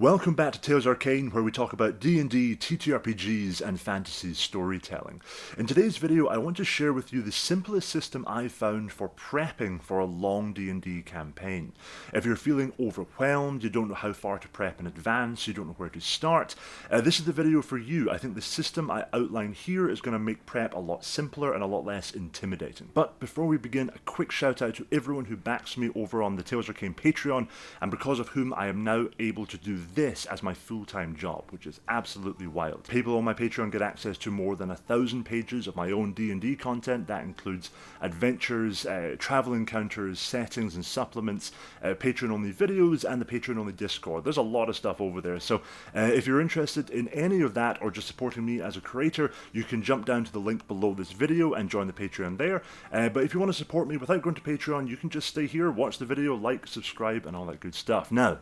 Welcome back to Tales Arcane, where we talk about D&D, TTRPGs, and fantasy storytelling. In today's video, I want to share with you the simplest system I've found for prepping for a long D&D campaign. If you're feeling overwhelmed, you don't know how far to prep in advance, you don't know where to start, this is the video for you. I think the system I outline here is going to make prep a lot simpler and a lot less intimidating. But before we begin, a quick shout out to everyone who backs me over on the Tales Arcane Patreon, and because of whom I am now able to do this as my full-time job, which is absolutely wild. People on my Patreon get access to more than 1,000 pages of my own D&D content. That includes adventures, travel encounters, settings and supplements, Patreon-only videos, and the Patreon-only Discord. There's a lot of stuff over there, so if you're interested in any of that or just supporting me as a creator, you can jump down to the link below this video and join the Patreon there. But if you want to support me without going to Patreon, you can just stay here, watch the video, like, subscribe, and all that good stuff. Now,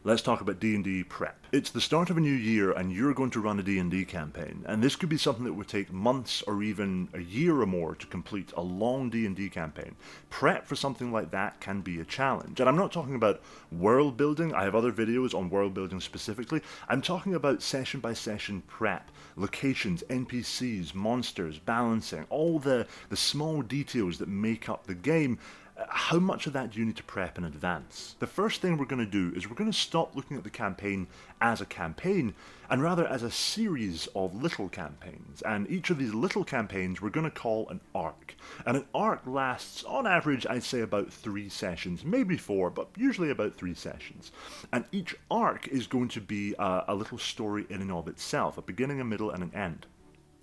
let's talk about D&D prep. It's the start of a new year and you're going to run a D&D campaign, and this could be something that would take months or even a year or more to complete a long D&D campaign. Prep for something like that can be a challenge, and I'm not talking about world building. I have other videos on world building specifically. I'm talking about session by session prep, locations, NPCs, monsters, balancing, all the small details that make up the game. How much of that do you need to prep in advance? The first thing we're going to do is we're going to stop looking at the campaign as a campaign, and rather as a series of little campaigns. And each of these little campaigns we're going to call an arc. And an arc lasts, on average, I'd say about 3 sessions, maybe 4, but usually about 3 sessions. And each arc is going to be a little story in and of itself, a beginning, a middle, and an end.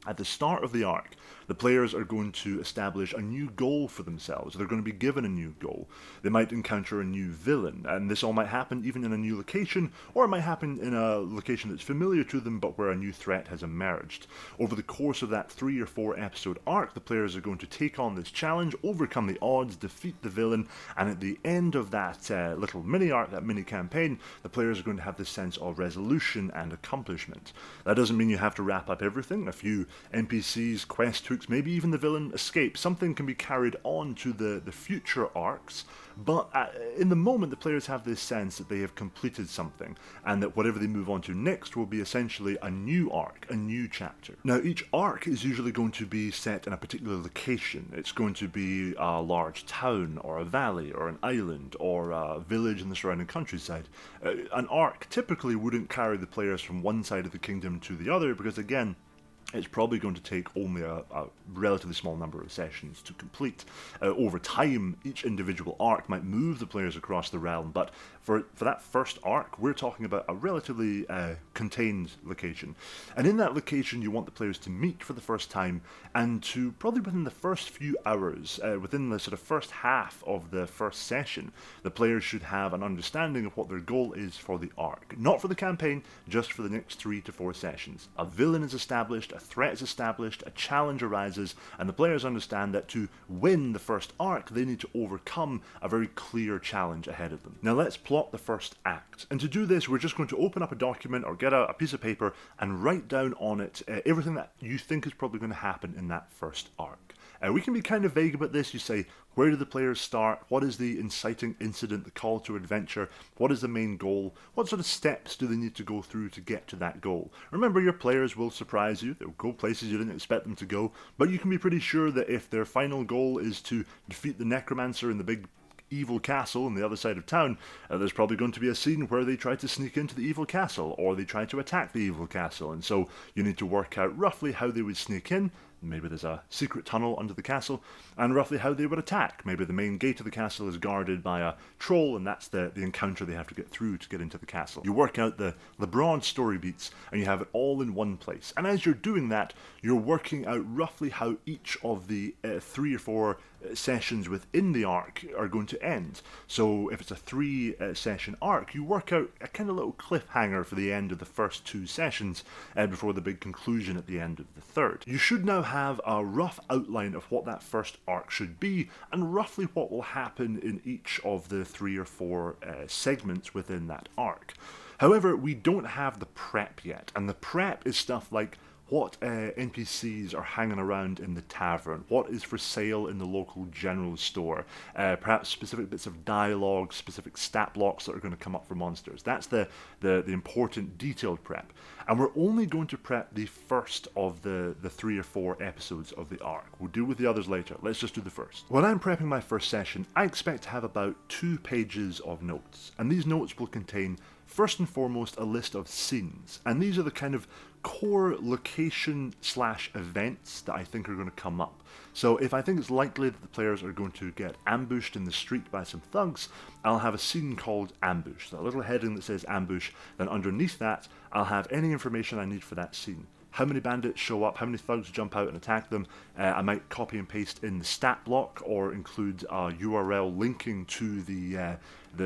At the start of the arc, the players are going to establish a new goal for themselves. They're going to be given a new goal. They might encounter a new villain, and this all might happen even in a new location, or it might happen in a location that's familiar to them but where a new threat has emerged. Over the course of that 3 or 4 episode arc, the players are going to take on this challenge, overcome the odds, defeat the villain, and at the end of that little mini arc, that mini campaign, the players are going to have this sense of resolution and accomplishment. That doesn't mean you have to wrap up everything. A few NPCs, quest hooks, maybe even the villain escape. Something can be carried on to the future arcs, but in the moment the players have this sense that they have completed something, and that whatever they move on to next will be essentially a new arc, a new chapter. Now, each arc is usually going to be set in a particular location. It's going to be a large town, or a valley, or an island, or a village in the surrounding countryside. An arc typically wouldn't carry the players from one side of the kingdom to the other, because again, it's probably going to take only a relatively small number of sessions to complete. Over time, each individual arc might move the players across the realm, but for that first arc, we're talking about a relatively contained location. And in that location, you want the players to meet for the first time, and to probably within the first few hours, within the sort of first half of the first session, the players should have an understanding of what their goal is for the arc. Not for the campaign, just for the next 3 to 4 sessions. A villain is established, a threat is established, a challenge arises, and the players understand that to win the first arc, they need to overcome a very clear challenge ahead of them. Now let's plot the first act. And to do this, we're just going to open up a document or get out a piece of paper and write down on it everything that you think is probably going to happen in that first arc. We can be kind of vague about this. You say, where do the players start? What is the inciting incident, the call to adventure? What is the main goal? What sort of steps do they need to go through to get to that goal? Remember, your players will surprise you. They'll go places you didn't expect them to go, but you can be pretty sure that if their final goal is to defeat the necromancer in the big evil castle on the other side of town, there's probably going to be a scene where they try to sneak into the evil castle, or they try to attack the evil castle, and so you need to work out roughly how they would sneak in. Maybe there's a secret tunnel under the castle, and roughly how they would attack. Maybe the main gate of the castle is guarded by a troll, and that's the encounter they have to get through to get into the castle. You work out the broad story beats, and you have it all in one place. And as you're doing that, you're working out roughly how each of the 3 or 4 sessions within the arc are going to end. So if it's a 3 session arc, you work out a kind of little cliffhanger for the end of the first 2 sessions before the big conclusion at the end of the third. You should now have a rough outline of what that first arc should be, and roughly what will happen in each of the 3 or 4 segments within that arc. However, we don't have the prep yet, and the prep is stuff like, what NPCs are hanging around in the tavern, what is for sale in the local general store, perhaps specific bits of dialogue, specific stat blocks that are going to come up for monsters. That's the important detailed prep. And we're only going to prep the first of the 3 or 4 episodes of the arc. We'll deal with the others later. Let's just do the first. When I'm prepping my first session, I expect to have about 2 pages of notes. And these notes will contain, first and foremost, a list of scenes. And these are the kind of core location/events that I think are going to come up. So if I think it's likely that the players are going to get ambushed in the street by some thugs, I'll have a scene called Ambush. So a little heading that says Ambush, then underneath that I'll have any information I need for that scene. How many bandits show up, how many thugs jump out and attack them. I might copy and paste in the stat block or include a URL linking to the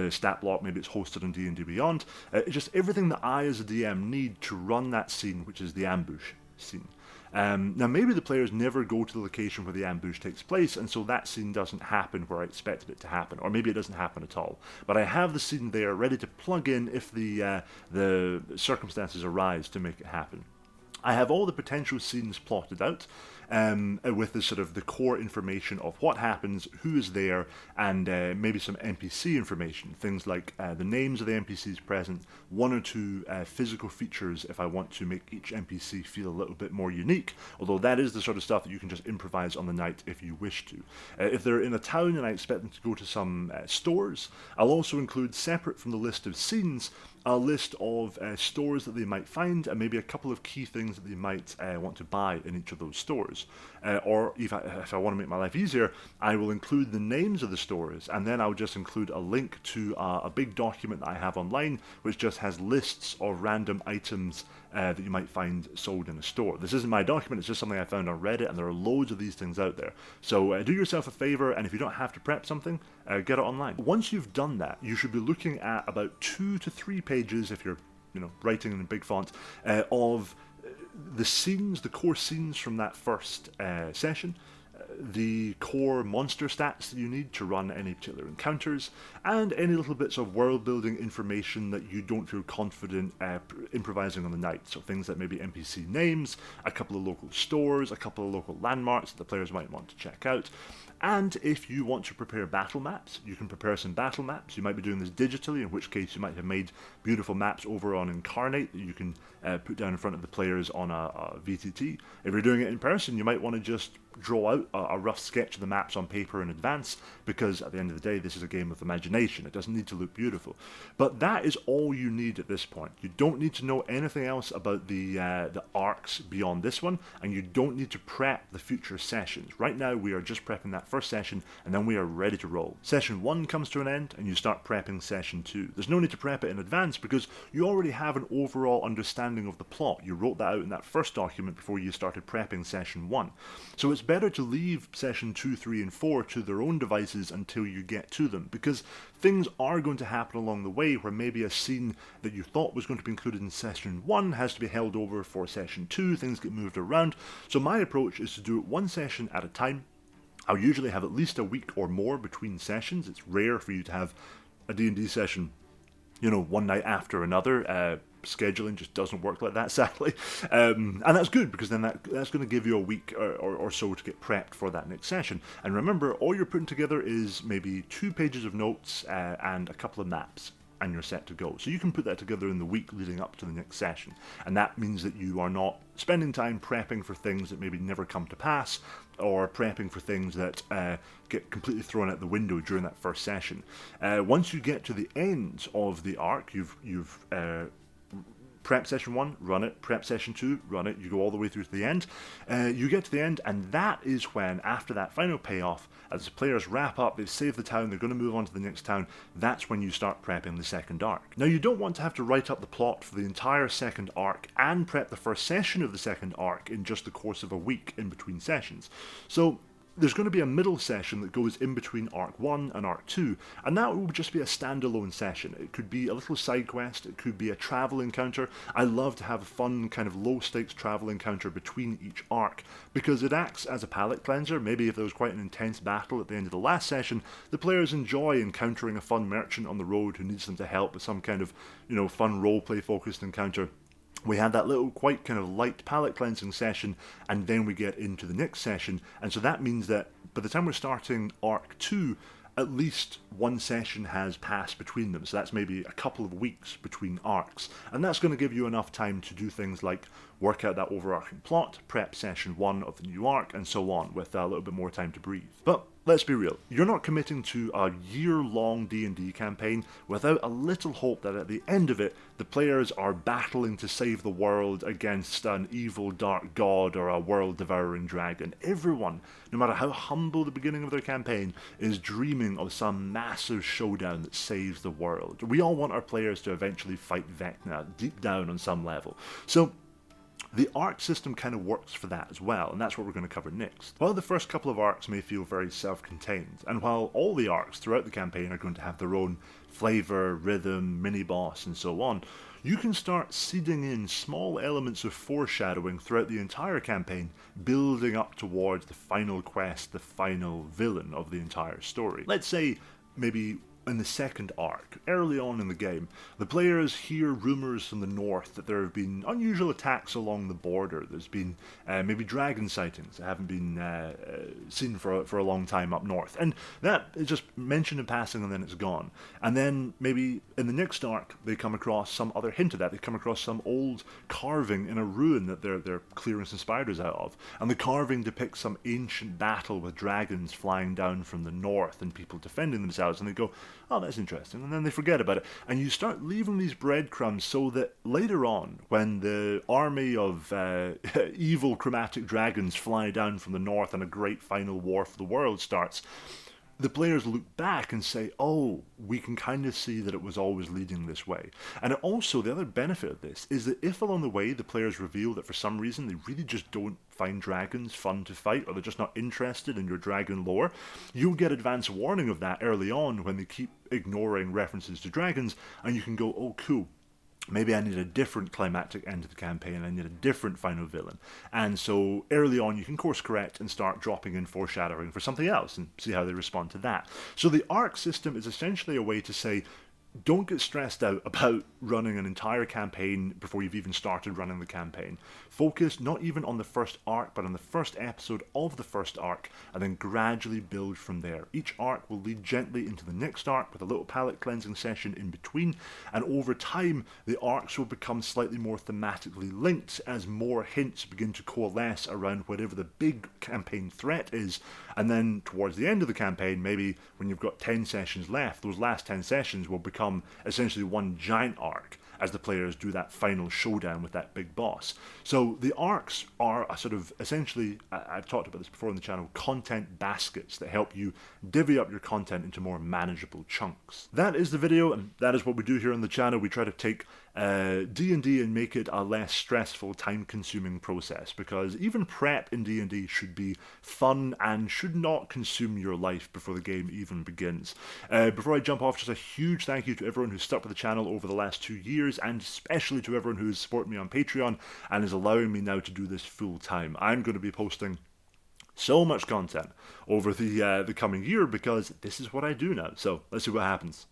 stat block. Maybe it's hosted on D&D Beyond. Just everything that I as a DM need to run that scene, which is the ambush scene. Now maybe the players never go to the location where the ambush takes place, and so that scene doesn't happen where I expected it to happen, or maybe it doesn't happen at all. But I have the scene there ready to plug in if the circumstances arise to make it happen. I have all the potential scenes plotted out with the sort of the core information of what happens, who is there, and maybe some NPC information. Things like the names of the NPCs present, 1 or 2 physical features if I want to make each NPC feel a little bit more unique, although that is the sort of stuff that you can just improvise on the night if you wish to. If they're in a town and I expect them to go to some stores, I'll also include, separate from the list of scenes, a list of stores that they might find, and maybe a couple of key things that they might want to buy in each of those stores. Or if I want to make my life easier, I will include the names of the stores, and then I'll just include a link to a big document that I have online, which just has lists of random items that you might find sold in a store. This isn't my document, it's just something I found on Reddit, and there are loads of these things out there. So do yourself a favor, and if you don't have to prep something, get it online. Once you've done that, you should be looking at about 2 to 3 pages, if you're writing in big font, of the scenes, the core scenes from that first session, the core monster stats that you need to run any particular encounters, and any little bits of world building information that you don't feel confident improvising on the night. So things like maybe NPC names, a couple of local stores, a couple of local landmarks that the players might want to check out. And if you want to prepare battle maps, you can prepare some battle maps. You might be doing this digitally, in which case you might have made beautiful maps over on Incarnate that you can put down in front of the players on a VTT. If you're doing it in person, you might want to just draw out a rough sketch of the maps on paper in advance, because at the end of the day, this is a game of imagination. It doesn't need to look beautiful. But that is all you need at this point. You don't need to know anything else about the arcs beyond this one, and you don't need to prep the future sessions. Right now, we are just prepping that first session, and then we are ready to roll. Session 1 comes to an end, and you start prepping session 2. There's no need to prep it in advance, because you already have an overall understanding of the plot. You wrote that out in that first document before you started prepping session 1. So it's better to leave session 2, 3, and 4 to their own devices until you get to them, because things are going to happen along the way where maybe a scene that you thought was going to be included in session 1 has to be held over for session 2, things get moved around. So my approach is to do it one session at a time. I'll usually have at least a week or more between sessions. It's rare for you to have a D&D session, one night after another. Scheduling just doesn't work like that, sadly. And that's good, because then that's going to give you a week or so to get prepped for that next session. And remember, all you're putting together is maybe 2 pages of notes and a couple of maps, and you're set to go. So you can put that together in the week leading up to the next session. And that means that you are not spending time prepping for things that maybe never come to pass, or prepping for things that get completely thrown out the window during that first session. Once you get to the end of the arc, you've prep session 1, run it. Prep session 2, run it. You go all the way through to the end. You get to the end, and that is when, after that final payoff, as the players wrap up, they've saved the town, they're going to move on to the next town, that's when you start prepping the second arc. Now, you don't want to have to write up the plot for the entire second arc and prep the first session of the second arc in just the course of a week in between sessions. So there's going to be a middle session that goes in between Arc 1 and Arc 2, and that will just be a standalone session. It could be a little side quest, it could be a travel encounter. I love to have a fun, kind of low-stakes travel encounter between each arc, because it acts as a palate cleanser. Maybe if there was quite an intense battle at the end of the last session, the players enjoy encountering a fun merchant on the road who needs them to help with some kind of, fun roleplay-focused encounter. we had that little quite kind of light palette cleansing session, and then we get into the next session, and so that means that by the time we're starting Arc 2, at least one session has passed between them, so that's maybe a couple of weeks between arcs, and that's going to give you enough time to do things like work out that overarching plot, prep session 1 of the new arc, and so on, with a little bit more time to breathe. But let's be real, you're not committing to a year-long D&D campaign without a little hope that at the end of it, the players are battling to save the world against an evil dark god or a world-devouring dragon. Everyone, no matter how humble the beginning of their campaign, is dreaming of some massive showdown that saves the world. We all want our players to eventually fight Vecna deep down on some level. So the arc system kind of works for that as well, and that's what we're going to cover next. While the first couple of arcs may feel very self-contained, and while all the arcs throughout the campaign are going to have their own flavour, rhythm, mini-boss, and so on, you can start seeding in small elements of foreshadowing throughout the entire campaign, building up towards the final quest, the final villain of the entire story. Let's say, maybe in the second arc, early on in the game, the players hear rumours from the north that there have been unusual attacks along the border. There's been maybe dragon sightings that haven't been seen for a long time up north. And that is just mentioned in passing and then it's gone. And then maybe in the next arc they come across some other hint of that. They come across some old carving in a ruin that they're clearing some spiders out of. And the carving depicts some ancient battle with dragons flying down from the north and people defending themselves. And they go, oh, that's interesting, and then they forget about it. And you start leaving these breadcrumbs so that later on, when the army of evil chromatic dragons fly down from the north and a great final war for the world starts, the players look back and say, oh, we can kind of see that it was always leading this way. And also, the other benefit of this is that if along the way the players reveal that for some reason they really just don't find dragons fun to fight, or they're just not interested in your dragon lore, you'll get advance warning of that early on when they keep ignoring references to dragons, and you can go, oh cool, maybe I need a different climactic end to the campaign, I need a different final villain. And so early on you can course correct and start dropping in foreshadowing for something else and see how they respond to that. So the arc system is essentially a way to say, don't get stressed out about running an entire campaign before you've even started running the campaign. Focus not even on the first arc, but on the first episode of the first arc, and then gradually build from there. Each arc will lead gently into the next arc with a little palette cleansing session in between, and over time the arcs will become slightly more thematically linked as more hints begin to coalesce around whatever the big campaign threat is. And then towards the end of the campaign, maybe when you've got 10 sessions left, those last 10 sessions will become essentially one giant arc as the players do that final showdown with that big boss. So the arcs are a sort of, essentially, I've talked about this before on the channel, content baskets that help you divvy up your content into more manageable chunks. That is the video, and that is what we do here on the channel. We try to take D&D and make it a less stressful, time-consuming process, because even prep in D&D should be fun and should not consume your life before the game even begins. Before I jump off, just a huge thank you to everyone who's stuck with the channel over the last 2 years, and especially to everyone who's supported me on Patreon and is allowing me now to do this full time. I'm going to be posting so much content over the coming year because this is what I do now. So let's see what happens.